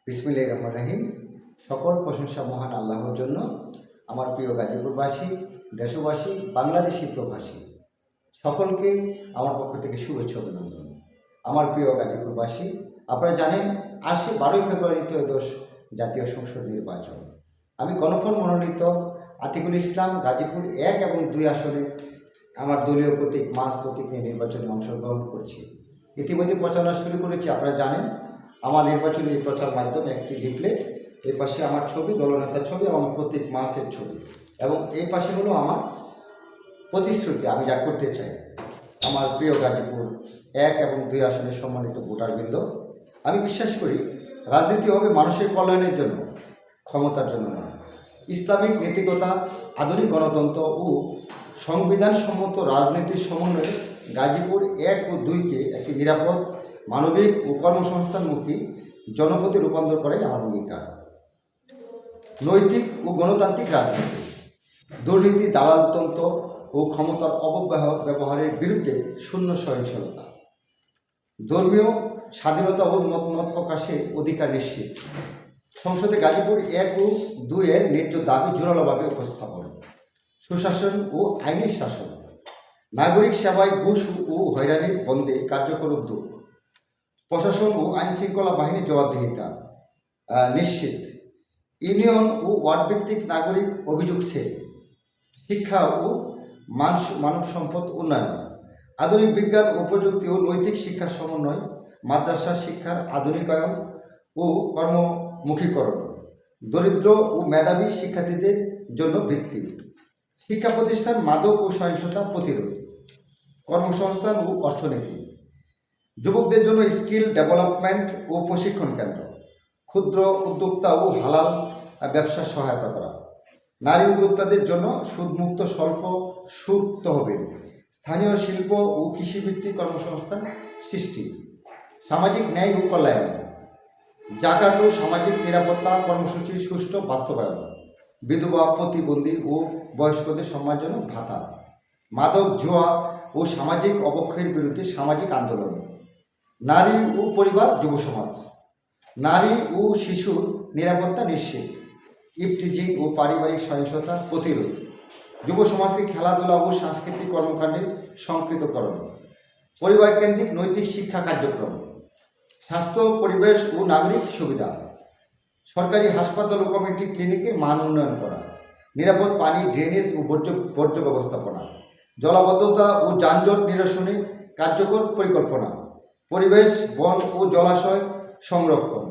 বিসমিল্লাহির রহমানির রহিম। সকল প্রশংসা মহান আল্লাহর জন্য। আমার প্রিয় গাজীপুরবাসী, দেশবাসী, বাংলাদেশি প্রবাসী সকলকে আমার পক্ষ থেকে শুভেচ্ছা অভিনন্দন। আমার প্রিয় গাজীপুরবাসী, আপনারা জানেন 12ই ফেব্রুয়ারি ত্রয়োদশ জাতীয় সংসদ নির্বাচন। আমি গণফোরাম মনোনীত আতিকুল ইসলাম গাজীপুর 1 এবং 2 আসনে আমার দলীয় প্রতীক মাস প্রতীক নিয়ে নির্বাচনে অংশগ্রহণ করছি। ইতিমধ্যে প্রচারণা শুরু করেছি। আপনারা জানেন আমার নির্বাচনী প্রচার মাধ্যমে একটি লিফলেট, এই পাশে আমার ছবি, দলনেতার ছবি এবং প্রতীক মাসের ছবি, এবং এই পাশে হলো আমার প্রতিশ্রুতি, আমি যা করতে চাই। আমার প্রিয় গাজীপুর 1 এবং 2 আসনের সম্মানিত ভোটারবৃন্দ, আমি বিশ্বাস করি রাজনীতি হবে মানুষের কল্যাণের জন্য, ক্ষমতার জন্য নয়। ইসলামিক নীতিকতা, আধুনিক গণতন্ত্র ও সংবিধানসম্মত রাজনীতির সমন্বয়ে গাজীপুর 1 ও 2-কে একটি নিরাপদ, মানবিক ও কর্মসংস্থানমুখী জনপদে রূপান্তর করাই আমার অঙ্গীকার। নৈতিক ও গণতান্ত্রিক রাজনীতি, দুর্নীতি, দালালতন্ত্র ও ক্ষমতার অপব্যবহারের বিরুদ্ধে শূন্য সহিংসতা, ধর্মীয় স্বাধীনতা ও মত প্রকাশের অধিকার নিশ্চিত, সংসদে গাজীপুর 1 ও 2-এর ন্যায্য দাবি জোরালোভাবে উপস্থাপন, সুশাসন ও আইনের শাসন, নাগরিক সেবায় ঘুষ ও হয়রানির বন্ধে কার্যকর উদ্যোগ, প্রশাসন ও আইনশৃঙ্খলা বাহিনীর জবাবদিহিতা নিশ্চিত, ইউনিয়ন ও ওয়ার্ডভিত্তিক নাগরিক অভিযোগ সেল, শিক্ষা ও মানব সম্পদ উন্নয়ন, আধুনিক বিজ্ঞান ও প্রযুক্তি ও নৈতিক শিক্ষার সমন্বয়, মাদ্রাসা শিক্ষার আধুনিকায়ন ও কর্মমুখীকরণ, দরিদ্র ও মেধাবী শিক্ষার্থীদের জন্য বৃত্তি, শিক্ষা প্রতিষ্ঠান, মাদক ও সহিংসতা প্রতিরোধ, কর্মসংস্থান ও অর্থনীতি, যুবকদের জন্য স্কিল ডেভেলপমেন্ট ও প্রশিক্ষণ কেন্দ্র, ক্ষুদ্র উদ্যোক্তা ও হালাল ব্যবসার সহায়তা করা, নারী উদ্যোক্তাদের জন্য সুদমুক্ত স্বল্প সুদ তহবিল, স্থানীয় শিল্প ও কৃষিভিত্তিক কর্মসংস্থান সৃষ্টি, সামাজিক ন্যায় ও কল্যাণ, জাকাত ও সামাজিক নিরাপত্তা কর্মসূচির সুষ্ঠু বাস্তবায়ন, বিধবা, প্রতিবন্ধী ও বয়স্কদের সম্মানজনক ভাতা, মাদক, জুয়া ও সামাজিক অবক্ষয়ের বিরুদ্ধে সামাজিক আন্দোলন, নারী ও পরিবার যুব সমাজ, নারী ও শিশুর নিরাপত্তা নিশ্চিত, ইফটিজিং ও পারিবারিক সহিংসতা প্রতিরোধ, যুব সমাজকে খেলাধুলা ও সাংস্কৃতিক কর্মকাণ্ডে সম্পৃক্তকরণ, পরিবার কেন্দ্রিক নৈতিক শিক্ষা কার্যক্রম, স্বাস্থ্য, পরিবেশ ও নাগরিক সুবিধা, সরকারি হাসপাতাল ও কমিউনিটি ক্লিনিকের মান উন্নয়ন করা, নিরাপদ পানি, ড্রেনেজ ও বর্জ্য ব্যবস্থাপনা, জলাবদ্ধতা ও যানজট নিরসনে কার্যকর পরিকল্পনা, পরিবেশ, বন ও জলাশয় সংরক্ষণ,